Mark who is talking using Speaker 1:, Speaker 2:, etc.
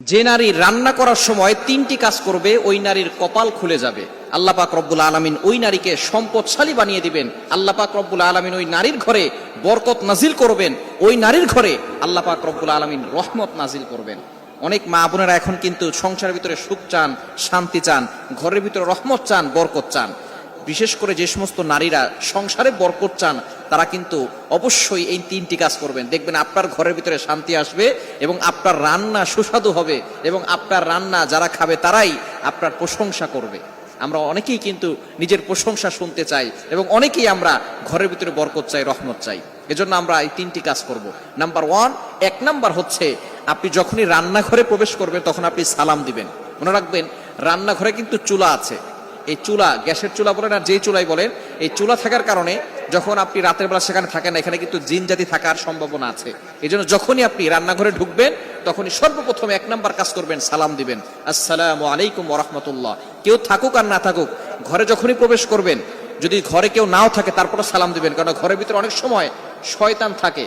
Speaker 1: যে নারী রান্না করার সময় তিনটি কাজ করবে ওই নারীর কপাল খুলে যাবে। আল্লাহ পাক রব্বুল আলামিন ওই নারীকে সম্পদশালী বানিয়ে দিবেন। আল্লাহ পাক রব্বুল আলামিন ওই নারীর ঘরে বরকত নাজিল করবেন। ওই নারীর ঘরে আল্লাহ পাক রব্বুল আলামিন রহমত নাজিল করবেন। অনেক মা বোনেরা এখন কিন্তু সংসারের ভিতরে সুখ চান, শান্তি চান, ঘরের ভিতরে রহমত চান, বরকত চান। বিশেষ করে যে সমস্ত নারীরা সংসারে বরকত চান তারা কিন্তু অবশ্যই এই তিনটি কাজ করবেন। দেখবেন আপনার ঘরের ভিতরে শান্তি আসবে এবং আপনার রান্না সুস্বাদু হবে এবং আপনার রান্না যারা খাবে তারাই আপনার প্রশংসা করবে। আমরা অনেকেই কিন্তু নিজের প্রশংসা শুনতে চাই এবং অনেকেই আমরা ঘরের ভিতরে বরকত চাই, রহমত চাই। এজন্য আমরা এই তিনটি কাজ করব। নাম্বার 1, 1 নাম্বার হচ্ছে আপনি যখনই রান্নাঘরে প্রবেশ করবেন তখন আপনি সালাম দিবেন। মনে রাখবেন রান্নাঘরে কিন্তু চুলা আছে। এই চুলা, গ্যাসের চুলা বলেন আর যেই চুলাই বলেন, এই চুলা থাকার কারণে যখন আপনি রাতের বেলা সেখানে থাকেন না, এখানে কিন্তু জিন জাতি থাকার সম্ভাবনা আছে। এই জন্য যখনই আপনি রান্নাঘরে ঢুকবেন তখনই সর্বপ্রথম 1 নাম্বার কাজ করবেন, সালাম দিবেন, আসসালামু আলাইকুম ওয়া রাহমাতুল্লাহ। কেউ থাকুক আর না থাকুক, ঘরে যখনই প্রবেশ করবেন, যদি ঘরে কেউ নাও থাকে তারপরে সালাম দিবেন, কারণ ঘরের ভিতরে অনেক সময় শয়তান থাকে।